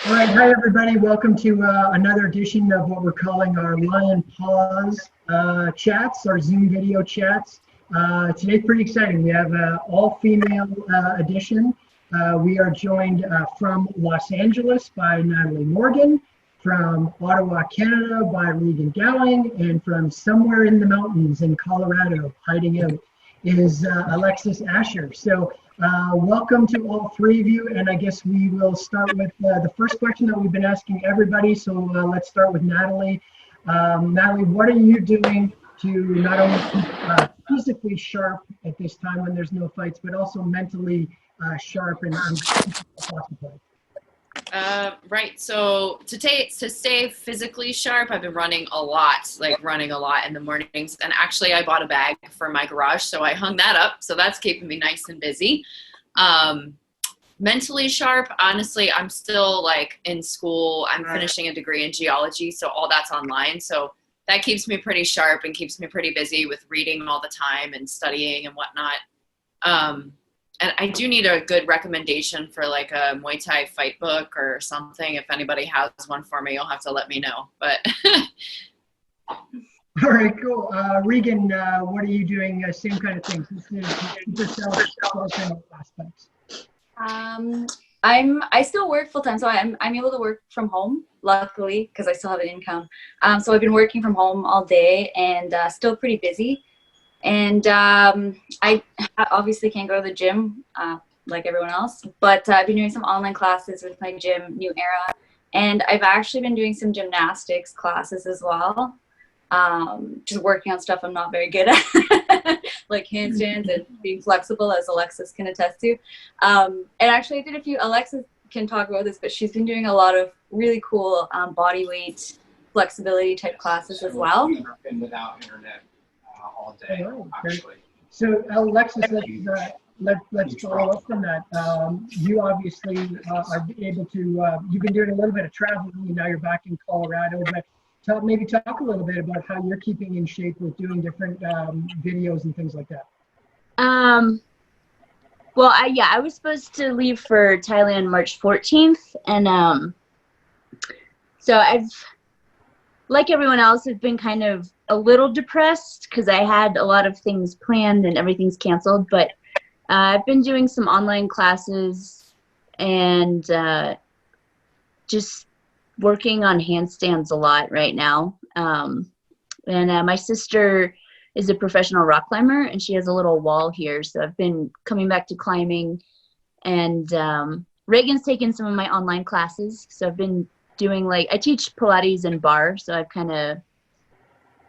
All right, hi everybody. Welcome to another edition of what we're calling our Lion Pause chats, our Zoom video chats. Today's pretty exciting. We have an all-female edition. We are joined from Los Angeles by Natalie Morgan, from Ottawa, Canada by Regan Gowing, and from somewhere in the mountains in Colorado, hiding out, is Alexis Asher. So welcome to all three of you, and I guess we will start with the first question that we've been asking everybody. So let's start with Natalie. Natalie, what are you doing to not only keep physically sharp at this time when there's no fights, but also mentally sharp and occupied? Right. So to stay physically sharp, I've been running a lot in the mornings. And actually, I bought a bag for my garage, so I hung that up. So that's keeping me nice and busy. Mentally sharp, honestly, I'm still like in school. I'm finishing a degree in geology, so all that's online. So that keeps me pretty sharp and keeps me pretty busy with reading all the time and studying and whatnot. And I do need a good recommendation for like a Muay Thai fight book or something. If anybody has one for me, you'll have to let me know. But all right, cool. Regan, what are you doing? Same kind of things. Aspects. I still work full time, so I'm able to work from home, luckily, because I still have an income. So I've been working from home all day and still pretty busy. And I obviously can't go to the gym like everyone else, but I've been doing some online classes with my gym, New Era, and I've actually been doing some gymnastics classes as well, just working on stuff I'm not very good at, like handstands and being flexible, as Alexis can attest to. And actually I did a few, Alexis can talk about this, but she's been doing a lot of really cool body weight flexibility type classes as well. Been without internet all day, actually. So Alexis, let's follow up from that. You obviously are able to, you've been doing a little bit of traveling, and now you're back in Colorado, but maybe talk a little bit about how you're keeping in shape with doing different videos and things like that. Well, I was supposed to leave for Thailand March 14th, and so I've, like everyone else, have been kind of a little depressed because I had a lot of things planned and everything's canceled, but I've been doing some online classes and just working on handstands a lot right now. And my sister is a professional rock climber, and she has a little wall here, so I've been coming back to climbing. And Reagan's taken some of my online classes, so I've been doing, like, I teach Pilates and bar, so I've kind of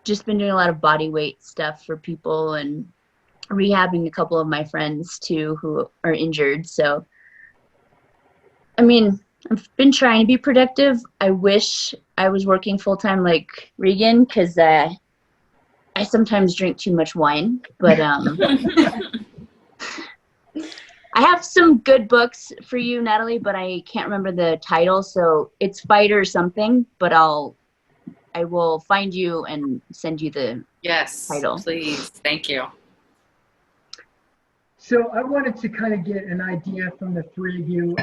just been doing a lot of body weight stuff for people and rehabbing a couple of my friends too who are injured. So, I mean, I've been trying to be productive. I wish I was working full-time like Regan, because I sometimes drink too much wine, but I have some good books for you, Natalie, but I can't remember the title, so it's Fight or something, but I will find you and send you the title. Please. Thank you. So I wanted to kind of get an idea from the three of you.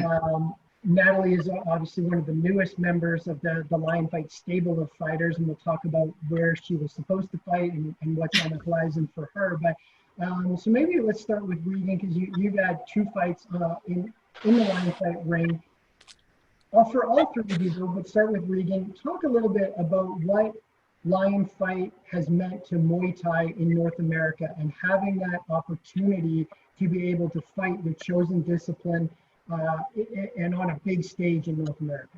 Natalie is obviously one of the newest members of the Lion Fight stable of fighters, and we'll talk about where she was supposed to fight and what's on the horizon for her. But so maybe let's start with Regan, because you've had two fights in the Lion Fight ring. For all three of you, but start with Regan. Talk a little bit about what Lion Fight has meant to Muay Thai in North America, and having that opportunity to be able to fight your chosen discipline and on a big stage in North America.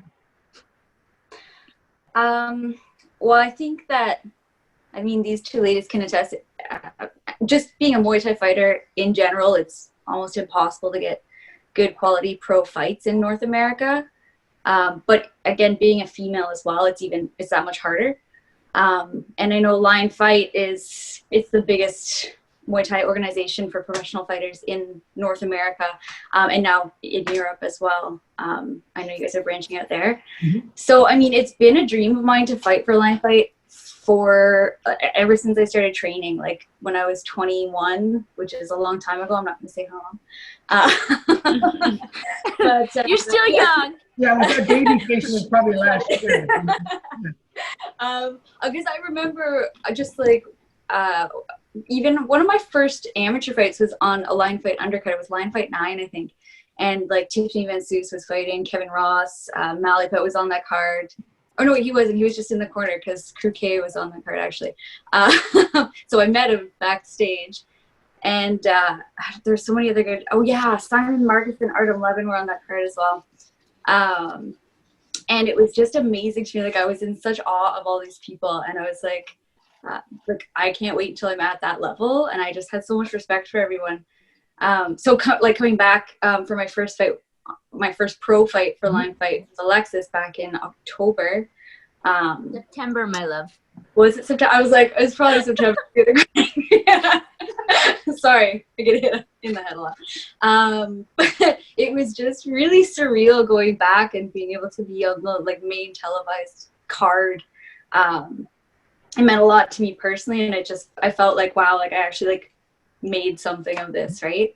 Well, I think that, I mean, these two ladies can attest. Just being a Muay Thai fighter in general, it's almost impossible to get good quality pro fights in North America. But again, being a female as well, it's that much harder. And I know Lion Fight it's the biggest Muay Thai organization for professional fighters in North America, and now in Europe as well. I know you guys are branching out there. Mm-hmm. So, I mean, it's been a dream of mine to fight for Lion Fight for ever since I started training, like when I was 21, which is a long time ago. I'm not going to say how long. But You're still young. Yeah, well, that baby face was probably last year. Because I remember just like even one of my first amateur fights was on a line fight undercard. It was line fight 9, I think. And like Tiffany Van Soos was fighting, Kevin Ross, Malipet was on that card. Oh no, he wasn't. He was just in the corner because Crew K was on the card actually. So I met him backstage, and there's so many other good. Oh yeah, Simon Marcus and Artem Levin were on that card as well. And it was just amazing to me. Like I was in such awe of all these people, and I was like I can't wait until I'm at that level. And I just had so much respect for everyone. So coming back for my first fight, my first pro fight for line fight with Alexis back in October. September, my love. Was it September? I was like, it was probably September. Yeah. Sorry, I get hit in the head a lot. But it was just really surreal going back and being able to be on the like main televised card. It meant a lot to me personally, and I felt like, wow, like I actually like made something of this, right?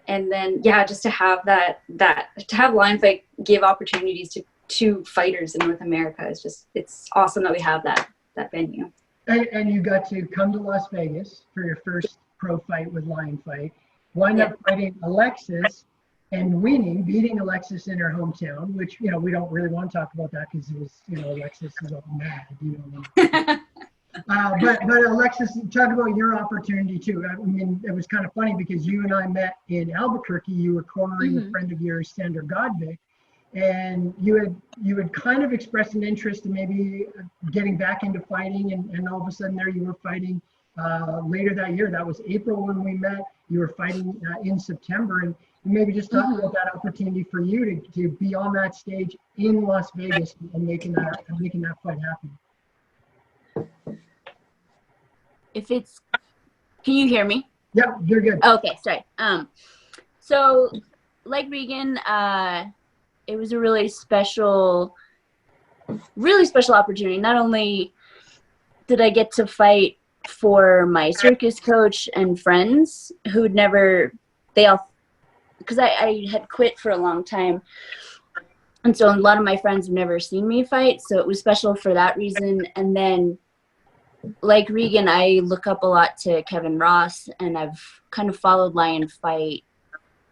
And then yeah, just to have to have line fight give opportunities to fighters in North America is just, it's awesome that we have that venue. And you got to come to Las Vegas for your first pro fight with Lion Fight, wind up fighting Alexis and beating Alexis in her hometown, which, you know, we don't really want to talk about that because it was, you know, Alexis is all mad, you know. But Alexis, talk about your opportunity too. I mean, it was kind of funny because you and I met in Albuquerque. You were cornering a friend of yours, Sander Godvik, and you had kind of expressed an interest in maybe getting back into fighting, and all of a sudden there you were fighting later that year. That was April when we met. You were fighting in September, and maybe just talk about that opportunity for you to be on that stage in Las Vegas and making that fight happen. Can you hear me? Yeah, you're good. Okay, sorry. So like Regan, it was a really special opportunity. Not only did I get to fight for my circus coach and friends who'd never, because I had quit for a long time. And so a lot of my friends have never seen me fight. So it was special for that reason. And then like Regan, I look up a lot to Kevin Ross, and I've kind of followed Lion Fight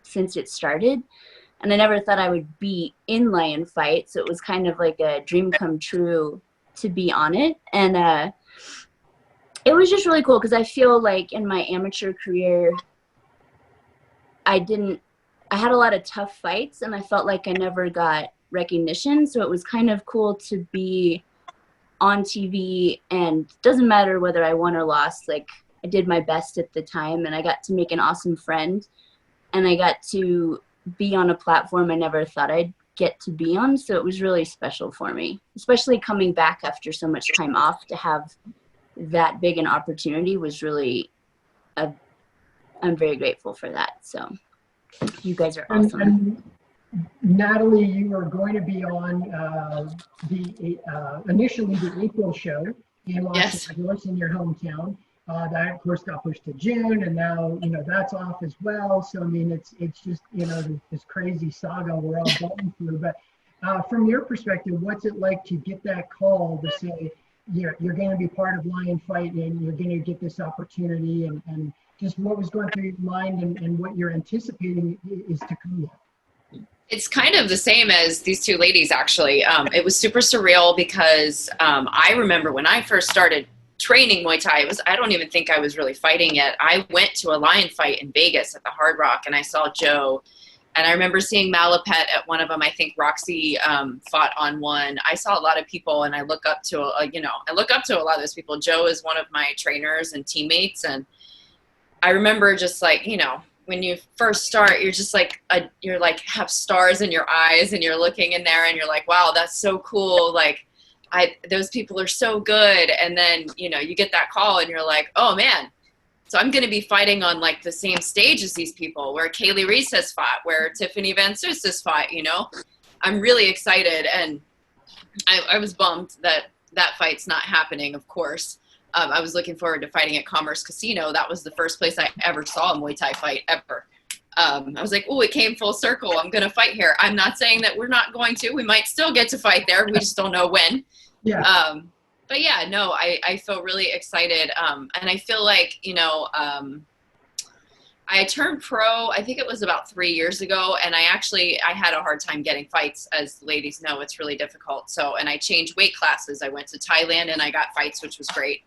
since it started. And I never thought I would be in Lion Fight, so it was kind of like a dream come true to be on it. And it was just really cool because I feel like in my amateur career, I had a lot of tough fights, and I felt like I never got recognition. So it was kind of cool to be on TV, and it doesn't matter whether I won or lost, like I did my best at the time, and I got to make an awesome friend, and I got to be on a platform I never thought I'd get to be on. So it was really special for me, especially coming back after so much time off. To have that big an opportunity was really I'm very grateful for that. So you guys are awesome. And Natalie, you are going to be on initially the April show in Los Angeles, in your hometown. That of course got pushed to June, and now, you know, that's off as well. So I mean, it's just, you know, this crazy saga we're all going through. But from your perspective, what's it like to get that call to say you're going to be part of Lion Fight and you're going to get this opportunity, and just what was going through your mind and what you're anticipating is to come? It's kind of the same as these two ladies, actually. It was super surreal because I remember when I first started training Muay Thai, I don't even think I was really fighting yet. I went to a Lion Fight in Vegas at the Hard Rock, and I saw Joe. And I remember seeing Malipet at one of them. I think Roxy fought on one. I saw a lot of people, and I look up to a lot of those people. Joe is one of my trainers and teammates, and I remember just like, you know, when you first start, you're just like, you're like have stars in your eyes, and you're looking in there, and you're like, wow, that's so cool. Like, those people are so good. And then, you know, you get that call, and you're like, oh man, so I'm going to be fighting on like the same stage as these people, where Kaylee Reese has fought, where Tiffany Van Soos has fought. You know, I'm really excited, and I was bummed that that fight's not happening, of course. I was looking forward to fighting at Commerce Casino. That was the first place I ever saw a Muay Thai fight ever. I was like, oh, it came full circle. I'm going to fight here. I'm not saying that we're not going to. We might still get to fight there. We just don't know when. Yeah. But yeah, no, I feel really excited. And I feel like, you know, I turned pro, I think it was about 3 years ago. And I had a hard time getting fights. As ladies know, it's really difficult. So, and I changed weight classes. I went to Thailand and I got fights, which was great.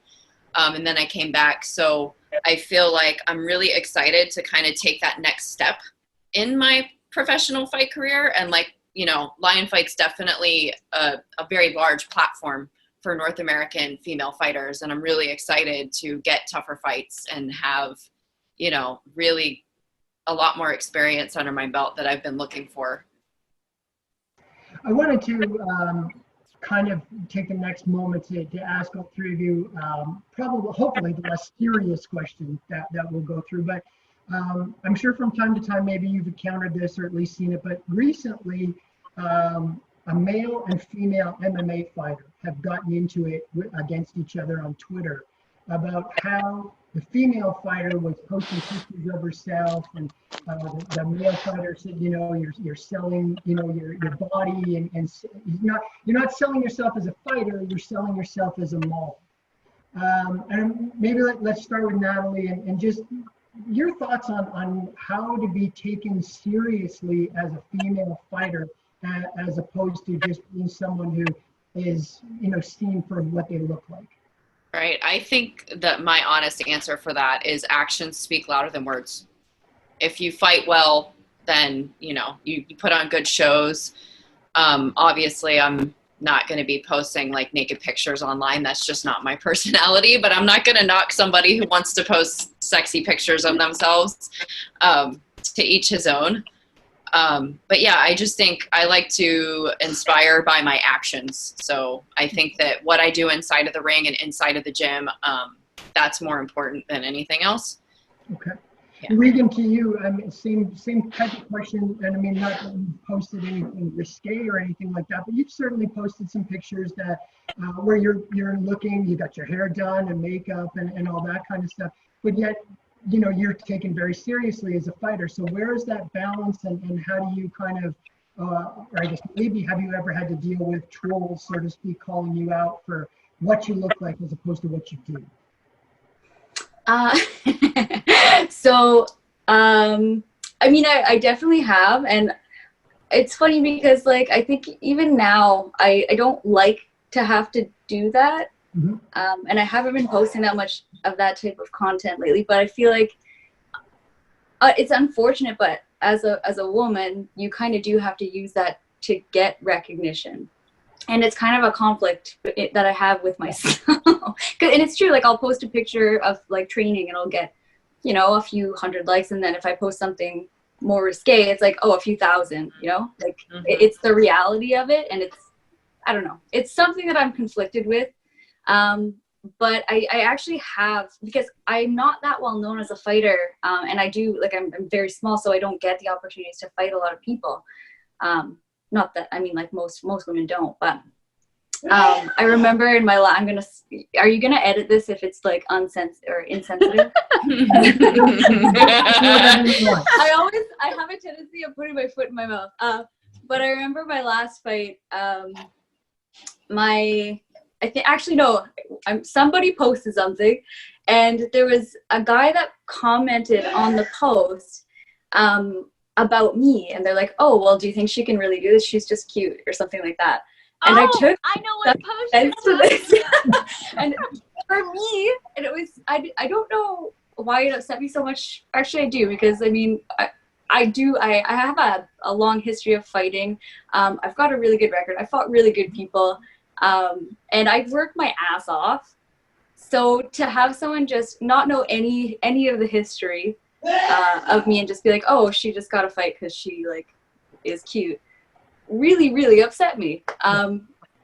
And then I came back. So I feel like I'm really excited to kind of take that next step in my professional fight career. And like, you know, Lion Fight's definitely a very large platform for North American female fighters. And I'm really excited to get tougher fights and have, you know, really a lot more experience under my belt that I've been looking for. I wanted to kind of take the next moment to ask all three of you, hopefully the less serious question that we'll go through, but I'm sure from time to time maybe you've encountered this or at least seen it, but recently a male and female MMA fighter have gotten into it against each other on Twitter about how the female fighter was posting pictures of herself, and the male fighter said, you know, you're selling, you know, your body, and you're not selling yourself as a fighter, you're selling yourself as a model. And maybe let's start with Natalie and just your thoughts on how to be taken seriously as a female fighter, as opposed to just being someone who is, you know, seen for what they look like. Right. I think that my honest answer for that is actions speak louder than words. If you fight well, then, you know, you put on good shows. Obviously, I'm not going to be posting like naked pictures online. That's just not my personality, but I'm not going to knock somebody who wants to post sexy pictures of themselves. To each his own. But yeah, I just think I like to inspire by my actions. So I think that what I do inside of the ring and inside of the gym, that's more important than anything else. Okay. Yeah. Regan, to you, same type of question, and I mean, not that you posted anything risque or anything like that, but you've certainly posted some pictures that where you're looking, you got your hair done and makeup and all that kind of stuff, but yet, you know, you're taken very seriously as a fighter. So where is that balance, and how do you kind of, or I guess maybe have you ever had to deal with trolls, so to speak, calling you out for what you look like as opposed to what you do? So, I mean, I definitely have, and it's funny because, like, I think even now, I don't like to have to do that. Mm-hmm. And I haven't been posting that much of that type of content lately, but I feel like it's unfortunate, but as a woman, you kind of do have to use that to get recognition. And it's kind of a conflict that I have with myself. And it's true, like, I'll post a picture of like training and I'll get, you know, a few hundred likes, and then if I post something more risque, it's like, oh, a few thousand, you know, like mm-hmm. It's the reality of it, and it's, I don't know, it's something that I'm conflicted with. But I actually have, because I'm not that well known as a fighter, and I do, like, I'm very small, so I don't get the opportunities to fight a lot of people. Not that, I mean, like, most women don't, but I remember in my are you gonna edit this if it's like unsensitive or insensitive? I have a tendency of putting my foot in my mouth. But I remember my last fight, somebody posted something, and there was a guy that commented on the post about me, and they're like, oh, well, do you think she can really do this? She's just cute, or something like that. And I know what post to this. And for me, and it was, I don't know why it upset me so much. Actually, I do, because I mean, I have a long history of fighting. I've got a really good record. I fought really good people. And I've worked my ass off. So to have someone just not know any of the history of me and just be like, oh, she just got to fight because she, like, is cute, really, really upset me.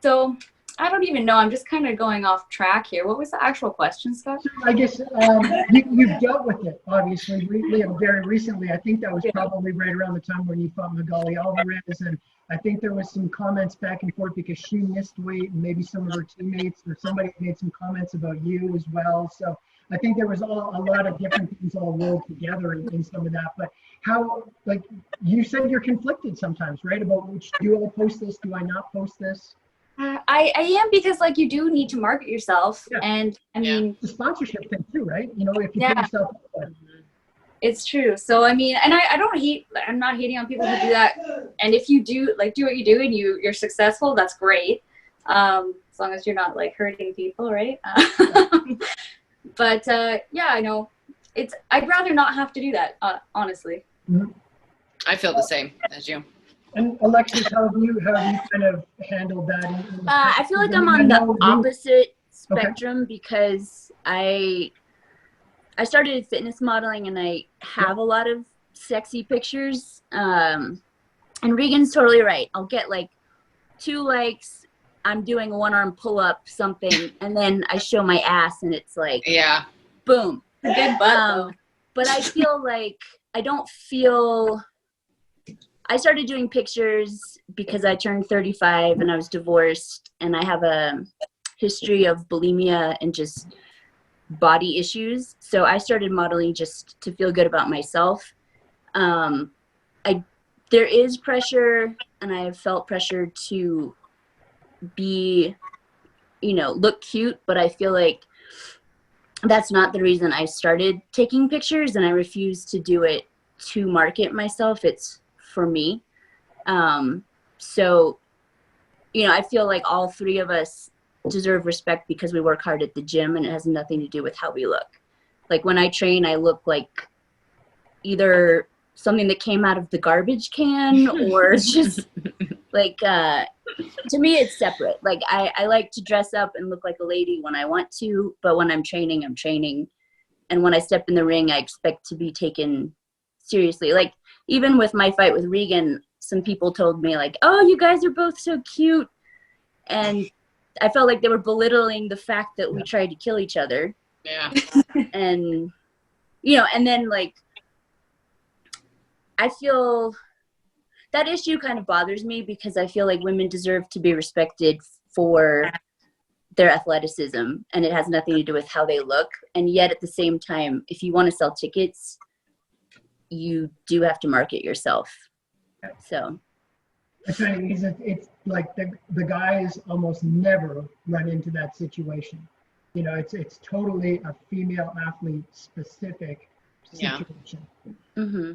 So I don't even know. I'm just kind of going off track here. What was the actual question, Scott? So I guess you've dealt with it, obviously, very recently. I think that was probably right around the time when you fought Magali Alvarez, and I think there was some comments back and forth because she missed weight, and maybe some of her teammates or somebody made some comments about you as well. So I think there was a lot of different things all rolled together in some of that. But how, like you said, you're conflicted sometimes, right? About which, do I post this? Do I not post this? I am, because like you do need to market yourself, Yeah. and I mean the sponsorship thing too, right? You know, if you Yeah. put yourself out there. it's true. So I mean, and I don't hate. I'm not hating on people who do that. And if you do what you do and you're successful, that's great. As long as you're not like hurting people, right? But yeah, I know I'd rather not have to do that, honestly. Mhm. I feel the same as you. And Alexis, how have you kind of handled that? I feel like I'm on the opposite spectrum because I started fitness modeling and I have a lot of sexy pictures. And Regan's totally right. I'll get like 2 likes. I'm doing a 1-arm pull-up, something, and then I show my ass, and it's like, Yeah. boom. Good butt, though. But I feel like I started doing pictures because I turned 35 and I was divorced, and I have a history of bulimia and just body issues. So I started modeling just to feel good about myself. There is pressure, and I have felt pressure to be, look cute, but I feel like that's not the reason I started taking pictures, and I refuse to do it to market myself. It's for me. So, I feel like all 3 of us deserve respect because we work hard at the gym, and it has nothing to do with how we look. Like when I train, I look like either something that came out of the garbage can or just like, to me, it's separate. Like I like to dress up and look like a lady when I want to, but when I'm training, I'm training. And when I step in the ring, I expect to be taken seriously. Like even with my fight with Regan, some people told me like, oh, you guys are both so cute. And I felt like they were belittling the fact that we tried to kill each other. Yeah. And, and then like, I feel that issue kind of bothers me because I feel like women deserve to be respected for their athleticism, and it has nothing to do with how they look. And yet at the same time, if you want to sell tickets, you do have to market yourself. So it's like the guys almost never run into that situation. It's totally a female athlete specific situation. Yeah. Mm-hmm.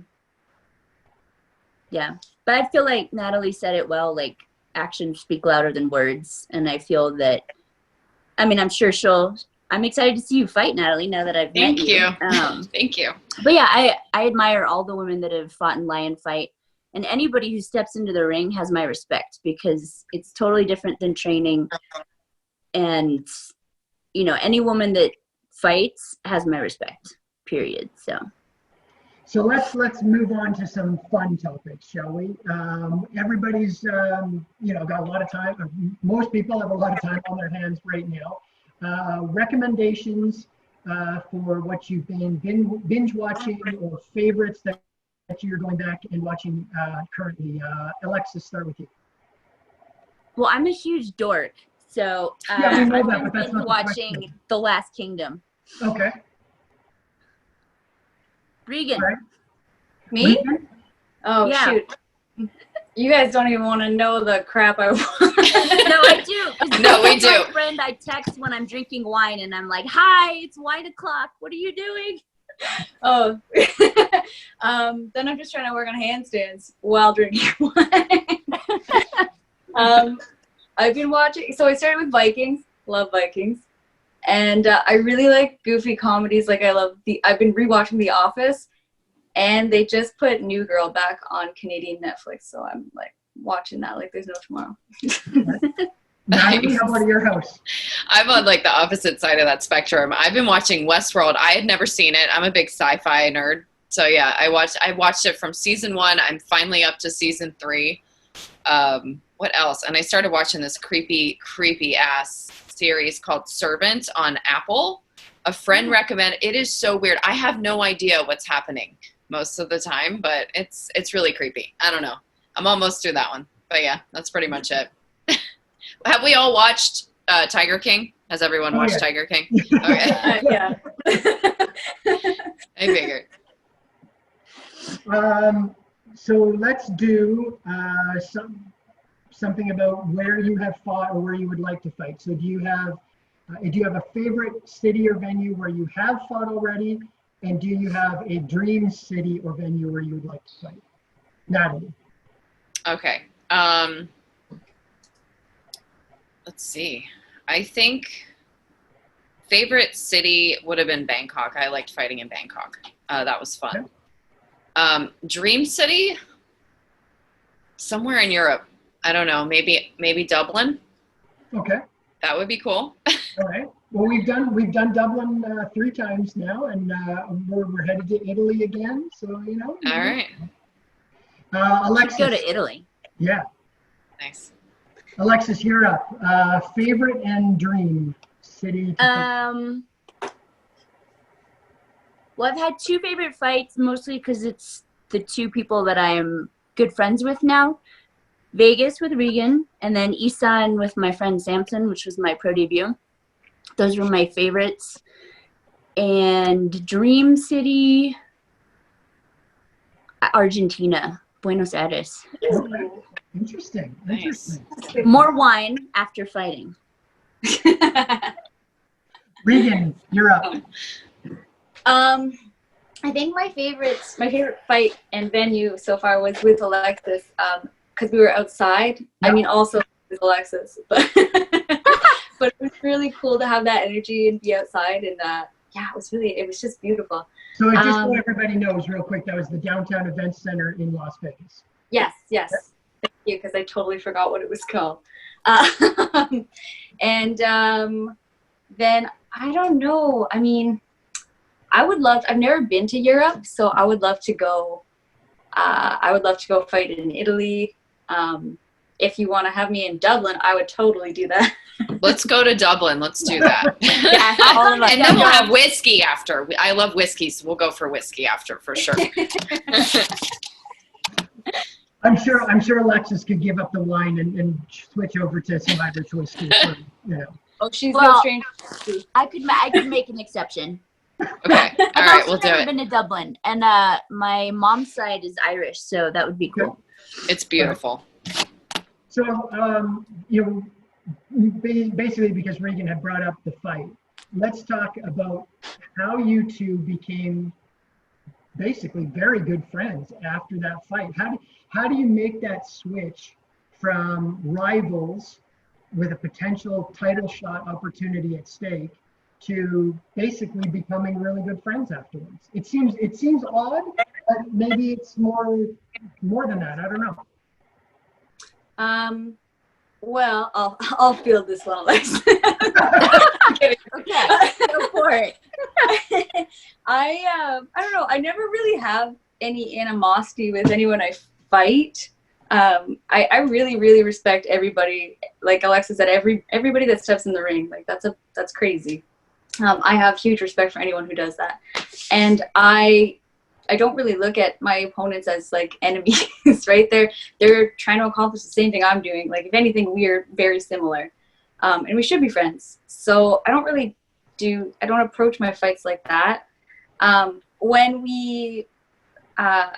Yeah. But I feel like Natalie said it well, like actions speak louder than words. And I feel that, I'm sure I'm excited to see you fight, Natalie, now that I've met you. Thank you. But yeah, I admire all the women that have fought in Lion Fight. And anybody who steps into the ring has my respect because it's totally different than training. And, any woman that fights has my respect, period. So let's move on to some fun topics, shall we? Everybody's, got a lot of time. Most people have a lot of time on their hands right now. Recommendations for what you've been binge watching or favorites that you're going back and watching currently. Alexis, start with you. Well, I'm a huge dork, so we know that, I've but that's been not watching The Last Kingdom. Okay. Regan. Right. Me? Regan? Oh, Yeah. shoot. You guys don't even want to know the crap I watch. No, I do. No, we do. My friend, I text when I'm drinking wine, and I'm like, "Hi, it's wine o'clock. What are you doing?" Oh. Then I'm just trying to work on handstands while drinking wine. I've been watching. So I started with Vikings. Love Vikings. And I really like goofy comedies. Like I've been rewatching The Office, and they just put New Girl back on Canadian Netflix. So I'm like watching that like there's no tomorrow. Natalie, how about your house? I'm on like the opposite side of that spectrum. I've been watching Westworld. I had never seen it. I'm a big sci-fi nerd. So yeah, I watched it from season 1. I'm finally up to season 3. What else? And I started watching this creepy ass series called Servant on Apple. A friend recommended. It is so weird. I have no idea what's happening most of the time, but it's really creepy. I don't know. I'm almost through that one, but yeah, that's pretty much it. Have we all watched Tiger King? Has everyone watched Tiger King? Okay. Yeah. I figured. So let's do something about where you have fought or where you would like to fight. So do you have a favorite city or venue where you have fought already? And do you have a dream city or venue where you would like to fight? Natalie. Okay. Let's see. I think favorite city would have been Bangkok. I liked fighting in Bangkok. That was fun. Okay. Dream city? Somewhere in Europe. I don't know. Maybe Dublin. Okay. That would be cool. All right. Well, we've done Dublin 3 times now, and we're headed to Italy again. So you know. All right. Alexis. Go to Italy. Yeah. Nice. Alexis, you're up. Favorite and dream city? Well, I've had 2 favorite fights, mostly because it's the 2 people that I'm good friends with now. Vegas with Regan, and then Isan with my friend Samson, which was my pro debut. Those were my favorites. And dream city, Argentina, Buenos Aires. Okay. Interesting. Nice. More wine after fighting. Regan, you're up. I think my favorite fight and venue so far was with Alexis, because we were outside. Yeah. I mean, also with Alexis, but but it was really cool to have that energy and be outside, and yeah, it was just beautiful. So just so everybody knows real quick, that was the Downtown Events Center in Las Vegas. Yes. Thank you, because I totally forgot what it was called. And then I don't know. I mean, I've never been to Europe, so I would love to go. I would love to go fight in Italy. If you want to have me in Dublin, I would totally do that. Let's go to Dublin. Let's do that. Yeah, and then we'll have whiskey after. I love whiskey, so we'll go for whiskey after for sure. I'm sure Alexis could give up the wine and switch over to some Irish whiskey. So, you know. Oh, she's no stranger. I could make an exception. Okay. All right, we'll do it. I've been to Dublin, and my mom's side is Irish, so that would be cool. It's beautiful. So, you know, basically because Regan had brought up the fight, let's talk about how you 2 became basically very good friends after that fight. How do you make that switch from rivals with a potential title shot opportunity at stake to basically becoming really good friends afterwards? It seems odd, but maybe it's more than that. I don't know. Well, I'll field this one, Alex. Okay, go for it. I don't know. I never really have any animosity with anyone I fight. I really, really respect everybody. Like Alexis said, everybody that steps in the ring. Like that's crazy. I have huge respect for anyone who does that, and I don't really look at my opponents as like enemies, right? They're trying to accomplish the same thing I'm doing. Like if anything, we're very similar, and we should be friends. So I don't approach my fights like that. When we got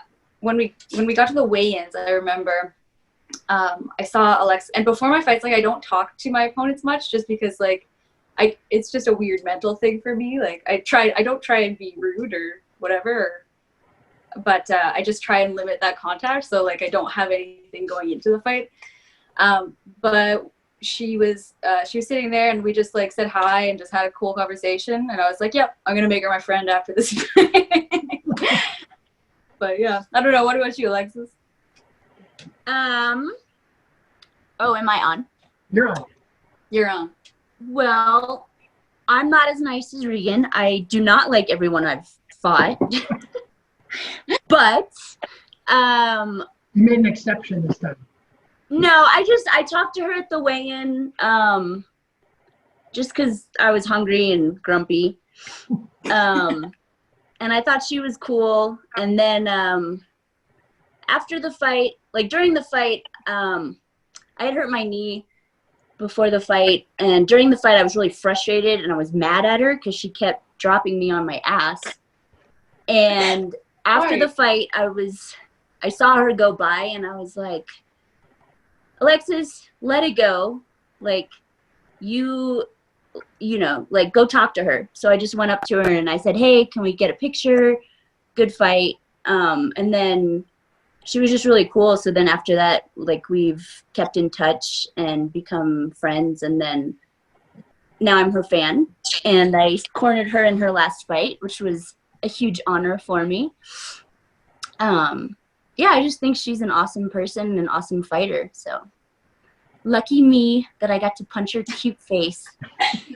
to the weigh-ins, I remember I saw Alexa, and before my fights, like I don't talk to my opponents much, just because like it's just a weird mental thing for me. Like I don't try and be rude or whatever, but I just try and limit that contact, so like I don't have anything going into the fight. But she was sitting there, and we just like said hi and just had a cool conversation, and I was like, yep, I'm gonna make her my friend after this. But yeah, I don't know. What about you, Alexis? Oh, am I on? You're on. You're on. Well, I'm not as nice as Regan. I do not like everyone I've fought. But you made an exception this time. No, I talked to her at the weigh-in, just because I was hungry and grumpy. And I thought she was cool. And then after the fight, like during the fight, I had hurt my knee before the fight. And during the fight, I was really frustrated and I was mad at her because she kept dropping me on my ass. And after the fight, I saw her go by and I was like, Alexis, let it go. Like, you know, like, go talk to her. So I just went up to her and I said, hey, can we get a picture? Good fight. And then she was just really cool. So then after that, like, we've kept in touch and become friends. And then now I'm her fan. And I cornered her in her last fight, which was a huge honor for me. Yeah, I just think she's an awesome person and an awesome fighter. So lucky me that I got to punch her cute face.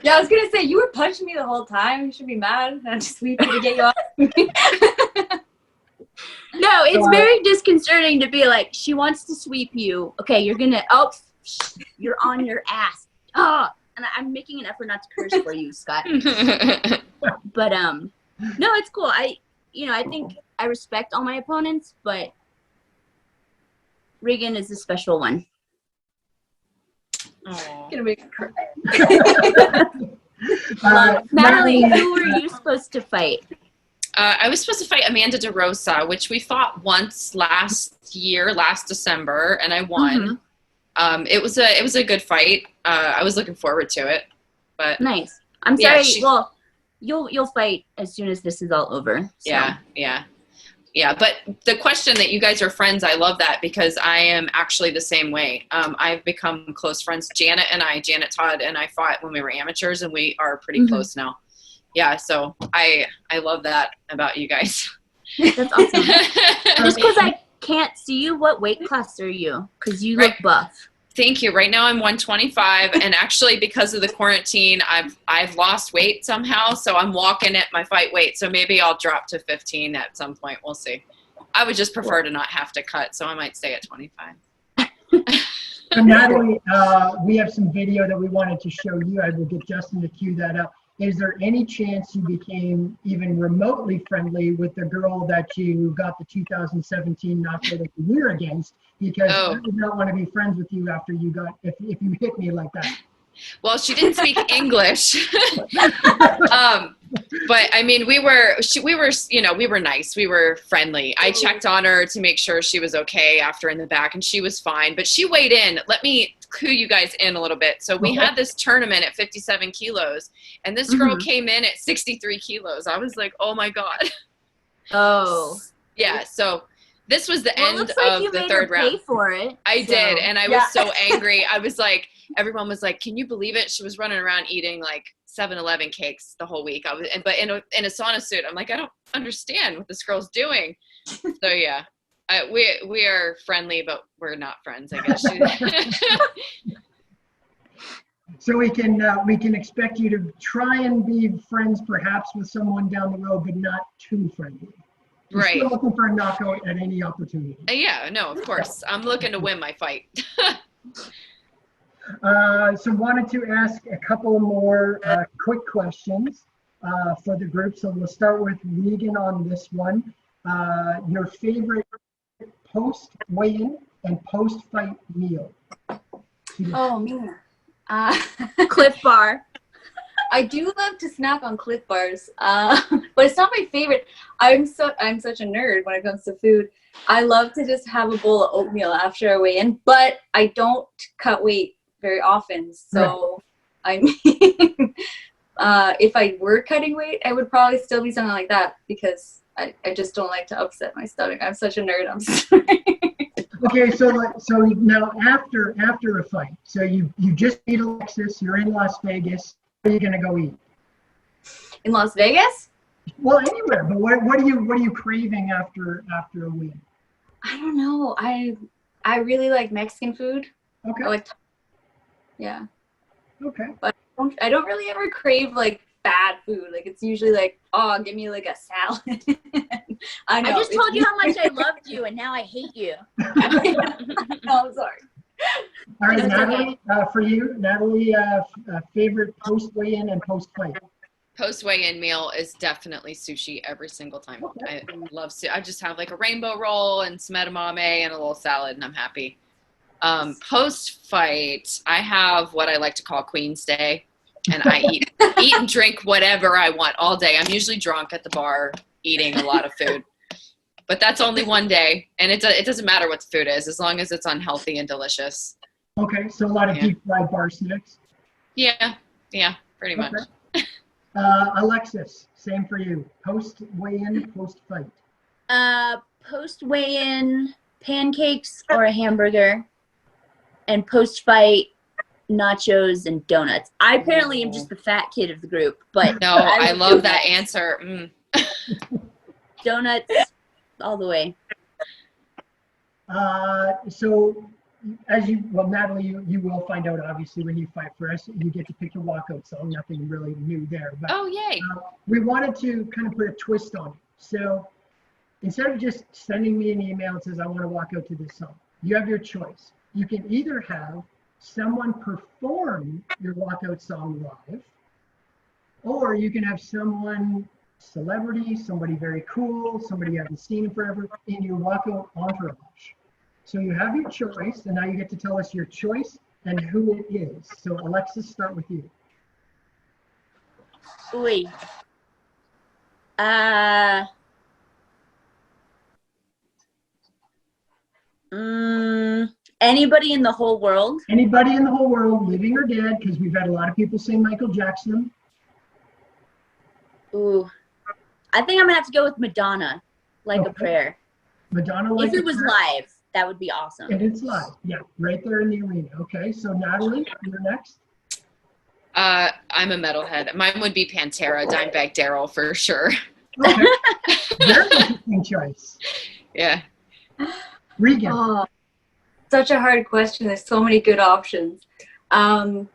Yeah, I was gonna say, you were punching me the whole time. You should be mad. I'm just sleeping to get you off. No, it's very disconcerting to be like, she wants to sweep you. Okay, you're on your ass. Oh, and I'm making an effort not to curse for you, Scott. But no, it's cool. I think I respect all my opponents, but Regan is a special one. Gonna make her cry. Natalie, who were you supposed to fight? I was supposed to fight Amanda DeRosa, which we fought once last December, and I won. Mm-hmm. It was a good fight. I was looking forward to it. But nice. I'm sorry. Well, you'll fight as soon as this is all over. So. Yeah. But the question that you guys are friends, I love that because I am actually the same way. I've become close friends. Janet Todd and I fought when we were amateurs, and we are pretty close now. Yeah, so I love that about you guys. That's awesome. Just because I can't see you, what weight class are you? Because you look buff. Thank you. Right now I'm 125, and actually because of the quarantine, I've lost weight somehow, so I'm walking at my fight weight. So maybe I'll drop to 15 at some point. We'll see. I would just prefer to not have to cut, so I might stay at 25. So Natalie, we have some video that we wanted to show you. I will get Justin to cue that up. Is there any chance you became even remotely friendly with the girl that you got the 2017 knockout of the year against? Because I would not want to be friends with you after you got, if you hit me like that. Well, she didn't speak English. But I mean, we were nice. We were friendly. I checked on her to make sure she was okay after in the back, and she was fine. But she weighed in. Let me clue you guys in a little bit. So we had this tournament at 57 kilos, and this girl came in at 63 kilos. I was like, oh my God. Oh. Yeah. So this was the end looks like of you the made third her round. pay for it. I did, and I was so angry. I was like, everyone was like, "Can you believe it?" She was running around eating like 7-Eleven cakes the whole week. But in a sauna suit. I'm like, I don't understand what this girl's doing. So yeah, we are friendly, but we're not friends, I guess. So we can expect you to try and be friends, perhaps with someone down the road, but not too friendly. You're still looking for a knockout at any opportunity. Yeah, no, of course. I'm looking to win my fight. So wanted to ask a couple more quick questions for the group. So we'll start with Regan on this one. Your favorite post-weigh-in and post-fight meal? Oh, man. Cliff Bar. I do love to snack on Cliff Bars, but it's not my favorite. I'm such a nerd when it comes to food. I love to just have a bowl of oatmeal after I weigh in, but I don't cut weight very often. So, I mean, if I were cutting weight, I would probably still be something like that because I just don't like to upset my stomach. I'm such a nerd. I'm sorry. Okay, so now after a fight, so you just beat Alexis, you're in Las Vegas. Where are you gonna go eat? In Las Vegas? Well, anywhere. But what are you craving after a win? I don't know. I really like Mexican food. Okay. Yeah. Okay. But I don't really ever crave like bad food. Like it's usually like, oh, give me like a salad. I know. I just told you how much I loved you, and now I hate you. No, I'm sorry. All right, That's Natalie, for you, Natalie, favorite post weigh-in and post fight. Post weigh-in meal is definitely sushi every single time. I love I just have like a rainbow roll and some edamame and a little salad, and I'm happy. Post fight, I have what I like to call Queen's Day, and I eat and drink whatever I want all day. I'm usually drunk at the bar, eating a lot of food, but that's only one day, and it doesn't matter what the food is as long as it's unhealthy and delicious. Okay, so a lot of deep fried bar snacks. Yeah, pretty much. Alexis, same for you. Post weigh-in, post fight. Post weigh-in, pancakes or a hamburger, and post fight, nachos and donuts. I apparently am just the fat kid of the group, but no, I love that answer. Donuts all the way. So, Natalie, you will find out obviously when you fight for us. You get to pick your walkout song. Nothing really new there. But, oh, yay! We wanted to kind of put a twist on it. So instead of just sending me an email that says I want to walk out to this song, you have your choice. You can either have someone perform your walkout song live, or you can have someone celebrity, somebody very cool, somebody you haven't seen in forever, in your walkout entourage. So you have your choice, and now you get to tell us your choice and who it is. So Alexis, start with you. Ooh. Anybody in the whole world? Anybody in the whole world, living or dead, because we've had a lot of people sing Michael Jackson. Ooh. I think I'm gonna have to go with Madonna, Like a Prayer. Madonna, Like if it was live, that would be awesome. And it's live, yeah, right there in the arena. Okay, so Natalie, you're next. I'm a metalhead. Mine would be Pantera, Dimebag Darrell for sure. Okay, very interesting choice. Yeah. Regan. Oh, such a hard question. There's so many good options. But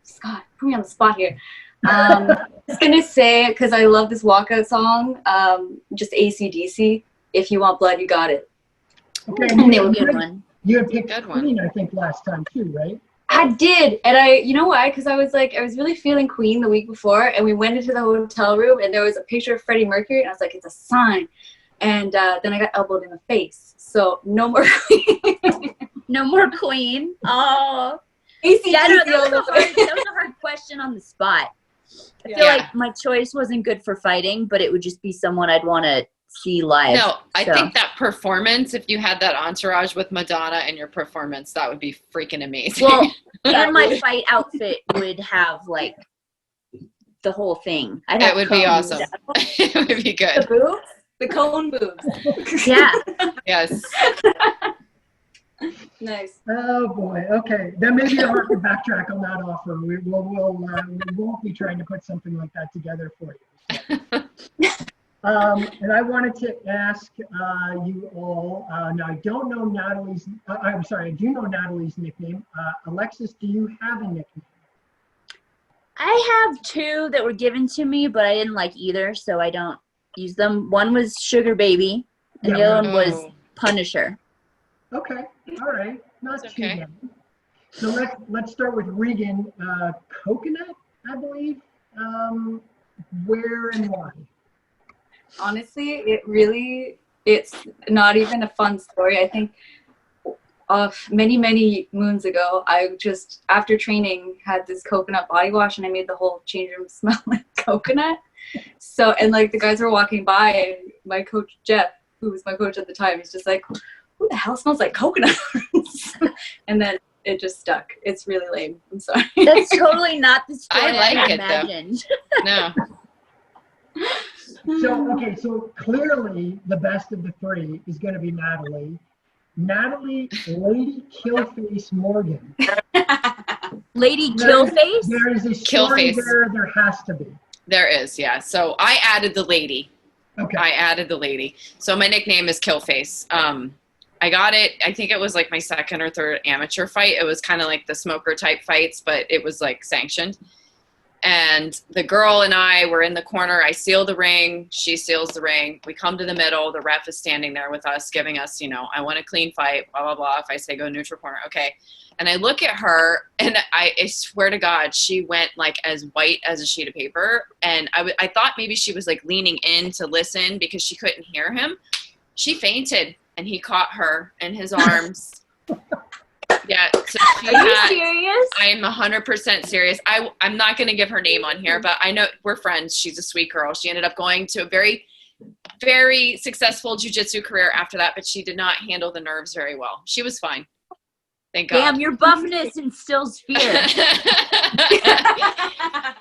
Scott, put me on the spot here. I'm just going to say, because I love this walkout song, just AC/DC, If You Want Blood, You Got It. Okay, you had picked Queen, I think, last time too, right? I did, and you know why? Because I was really feeling Queen the week before, and we went into the hotel room, and there was a picture of Freddie Mercury, and I was like, it's a sign. And then I got elbowed in the face, so no more Queen. No more Queen. Oh, yeah, no, that was a hard question on the spot. I feel like my choice wasn't good for fighting, but it would just be someone I'd want to see live. No, I think that performance, if you had that entourage with Madonna in your performance, that would be freaking amazing. Well, and my fight outfit would have like the whole thing. It would be awesome. It would be good. The boobs? The cone boobs. Yeah. Yes. Nice. Oh boy. Okay, then maybe I'll have to backtrack on that offer. We won't be trying to put something like that together for you. So. And I wanted to ask you all. Now I don't know Natalie's. I'm sorry. I do know Natalie's nickname. Alexis, do you have a nickname? I have two that were given to me, but I didn't like either, so I don't use them. One was Sugar Baby, and the other one was Punisher. Okay. All right. Not too bad. So let's start with Regan. Coconut, I believe. Where and why? Honestly, it's not even a fun story. I think many moons ago, I just, after training, had this coconut body wash, and I made the whole change room smell like coconut. So, and like the guys were walking by, and my coach, Jeff, who was my coach at the time, he's just like, who the hell smells like coconut? And then it just stuck. It's really lame. I'm sorry. That's totally not the story I imagined. No. So clearly the best of the three is going to be Natalie. Natalie, LadyKillface Morgan. LadyKillface? There is a story there. There has to be. There is, yeah. So I added the lady. Okay. I added the lady. So my nickname is Killface. I got it, I think it was like my second or third amateur fight. It was kind of like the smoker type fights, but it was like sanctioned. And the girl and I were in the corner. I seal the ring. She seals the ring. We come to the middle. The ref is standing there with us, giving us, I want a clean fight, blah, blah, blah. If I say go neutral corner, okay. And I look at her, and I swear to God, she went like as white as a sheet of paper. And I thought maybe she was like leaning in to listen because she couldn't hear him. She fainted, and he caught her in his arms. Yeah. So Are you serious? I am 100% serious. I'm not going to give her name on here, but I know we're friends. She's a sweet girl. She ended up going to a very, very successful jiu-jitsu career after that, but she did not handle the nerves very well. She was fine. Thank God. Damn, your buffness instills fear.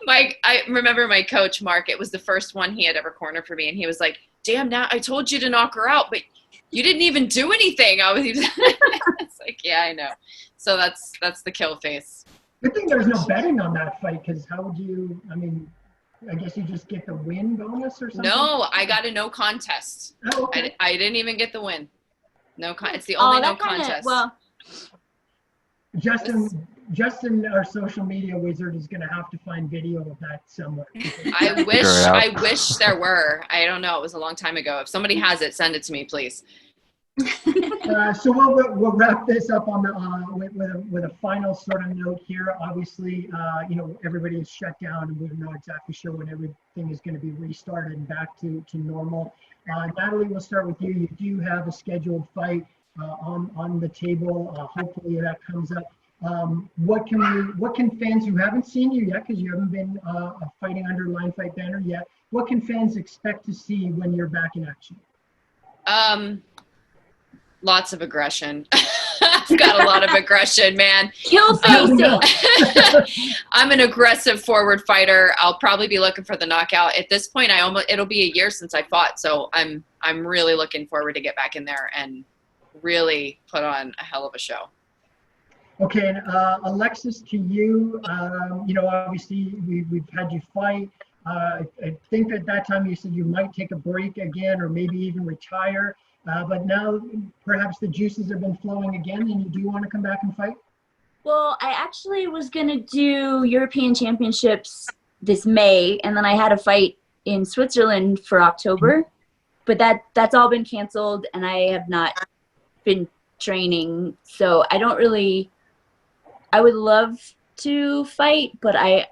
I remember my coach, Mark, it was the first one he had ever cornered for me, and he was like, damn, now I told you to knock her out, but you didn't even do anything. It's like, yeah, I know. So that's the kill face. Good thing there's no betting on that fight, because how would you, I guess you just get the win bonus or something? No, I got a no contest. Oh, okay. I didn't even get the win. It's the only no contest. Well, Justin, our social media wizard, is going to have to find video of that somewhere. I wish there were. I don't know. It was a long time ago. If somebody has it, send it to me, please. So we'll wrap this up on the with a final sort of note here. Obviously, everybody is shut down, and we're not exactly sure when everything is going to be restarted and back to normal. Natalie, we'll start with you. You do have a scheduled fight on the table. Hopefully that comes up. What can fans who haven't seen you yet, because you haven't been fighting under Line Fight banner yet, what can fans expect to see when you're back in action? Lots of aggression. I've got a lot of aggression, man. Kill facing. I'm an aggressive forward fighter. I'll probably be looking for the knockout. At this point, it'll be a year since I fought, so I'm really looking forward to get back in there and really put on a hell of a show. Okay, and Alexis, to you, obviously we've had you fight. I think at that time you said you might take a break again, or maybe even retire. But now perhaps the juices have been flowing again, and you do want to come back and fight? Well, I actually was going to do European Championships this May, and then I had a fight in Switzerland for October. But that's all been canceled, and I have not been training. So I would love to fight, but I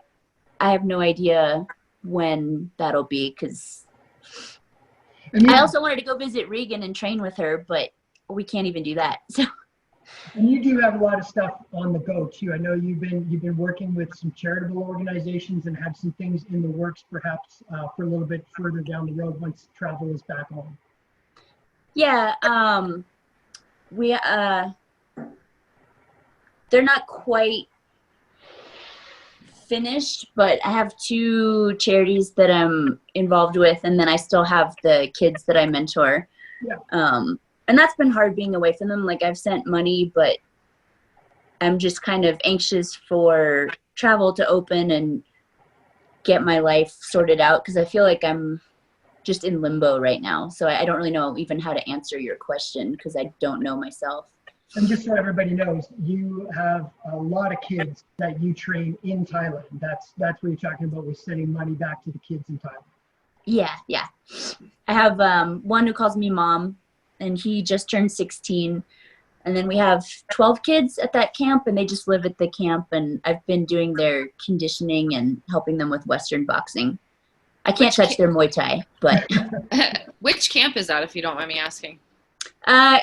have no idea when that'll be, because I also wanted to go visit Regan and train with her, but we can't even do that. So. And you do have a lot of stuff on the go too. I know you've been working with some charitable organizations and have some things in the works, perhaps for a little bit further down the road once travel is back on. Yeah, they're not quite finished, but I have 2 charities that I'm involved with, and then I still have the kids that I mentor. Yeah. And that's been hard being away from them. Like, I've sent money, but I'm just kind of anxious for travel to open and get my life sorted out, because I feel like I'm just in limbo right now. So I don't really know even how to answer your question, because I don't know myself. And just so everybody knows, you have a lot of kids that you train in Thailand. That's what you're talking about with sending money back to the kids in Thailand. Yeah. I have one who calls me mom, and he just turned 16. And then we have 12 kids at that camp, and they just live at the camp. And I've been doing their conditioning and helping them with Western boxing. I can't touch their Muay Thai, but. Which camp is that, if you don't mind me asking?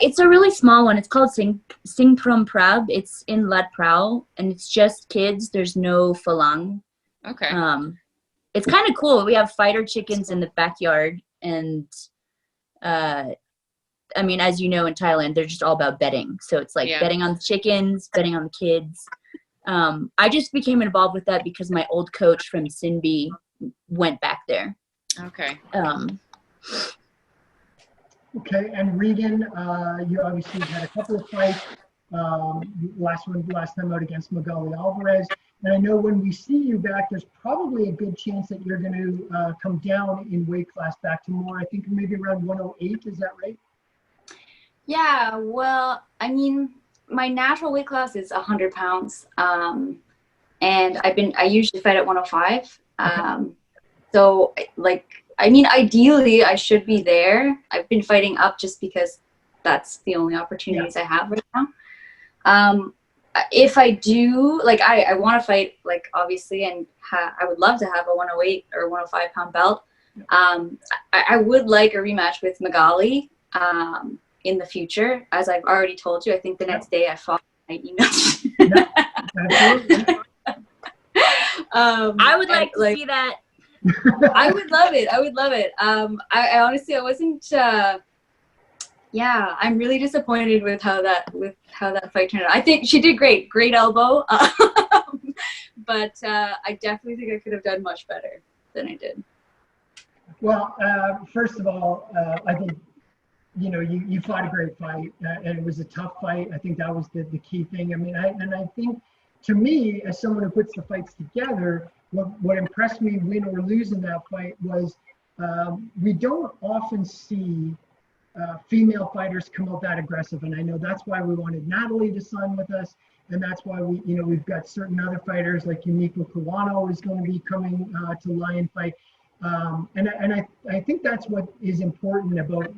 It's a really small one. It's called Singprom Prab. It's in Lat Prao, and it's just kids. There's no Falang. Okay. It's kind of cool. We have fighter chickens in the backyard, and as you know, in Thailand, they're just all about betting. So it's like betting on the chickens, betting on the kids. I just became involved with that because my old coach from Sinbi went back there. Okay. Okay, and Regan, you obviously had a couple of fights. Last time out against Magali Alvarez. And I know when we see you back, there's probably a good chance that you're going to come down in weight class back to more, I think maybe around 108. Is that right? Yeah, well, my natural weight class is 100 pounds. and I usually fight at 105. So like, I mean, ideally I should be there. I've been fighting up just because that's the only opportunities I have right now. If I do, like, I want to fight, like, obviously, and I would love to have a 108 or 105 pound belt. I would like a rematch with Magali in the future, as I've already told you. I think the next day I fought, I emailed. I would like to see that. I would love it. I would love it. I honestly, I wasn't. Yeah, I'm really disappointed with how that fight turned out. I think she did great elbow, but I definitely think I could have done much better than I did. Well, first of all, I think, you know, you fought a great fight, and it was a tough fight. I think that was the key thing. I mean, I think, to me, as someone who puts the fights together, what impressed me, win or lose in that fight, was we don't often see female fighters come out that aggressive, and I know that's why we wanted Natalie to sign with us, and that's why we've got certain other fighters like Yumiko Kawano is going to be coming to Lion Fight, and I think that's what is important about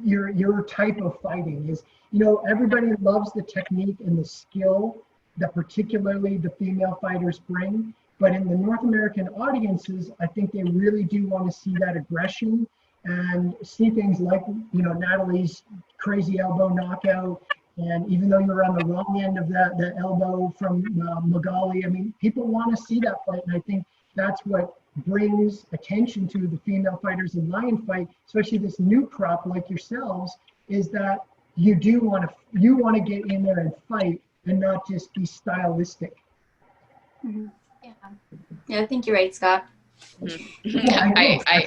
your type of fighting is, you know, everybody loves the technique and the skill that particularly the female fighters bring, but in the North American audiences, I think they really do want to see that aggression and see things like, you know, Natalie's crazy elbow knockout. And even though you're on the wrong end of the elbow from Magali, I mean, people want to see that fight. And I think that's what brings attention to the female fighters in Lion Fight, especially this new crop like yourselves, is that you want to get in there and fight and not just be stylistic. Mm-hmm. Yeah, I think you're right, Scott. I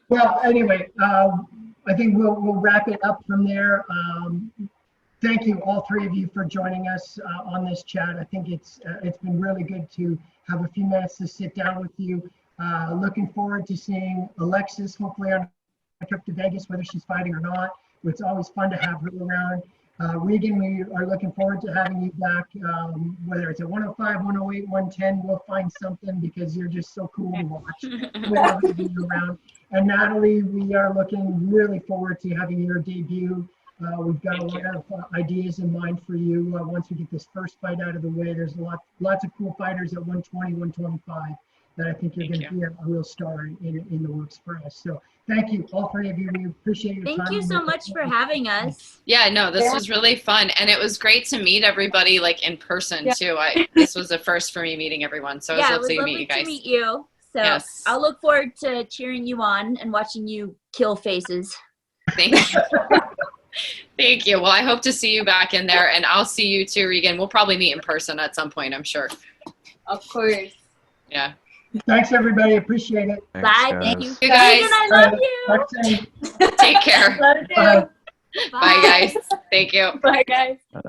Well, anyway, I think we'll wrap it up from there. Thank you, all three of you, for joining us on this chat. I think it's been really good to have a few minutes to sit down with you. Looking forward to seeing Alexis, hopefully on a trip to Vegas, whether she's fighting or not. It's always fun to have her around. Regan, we are looking forward to having you back, whether it's at 105, 108, 110, we'll find something because you're just so cool to watch whenever you're around. And Natalie, we are looking really forward to having your debut. We've got a lot of ideas in mind for you once we get this first fight out of the way. There's lots of cool fighters at 120, 125 that I think you're going to be a real star in the works for us. So thank you, all three of you. We appreciate your time. Thank you so much for having us. Yeah, no, this was really fun. And it was great to meet everybody like in person too. This was a first for me meeting everyone. So it was lovely to meet you guys. To meet you. So yes. I'll look forward to cheering you on and watching you kill faces. Thank you. Thank you. Well, I hope to see you back in there, and I'll see you too, Regan. We'll probably meet in person at some point, I'm sure. Of course. Yeah. Thanks, everybody. Appreciate it. Bye. Guys. Thank you. You guys. Regan, I love you. Take care. Love you. Bye. Bye, guys. Thank you. Bye, guys.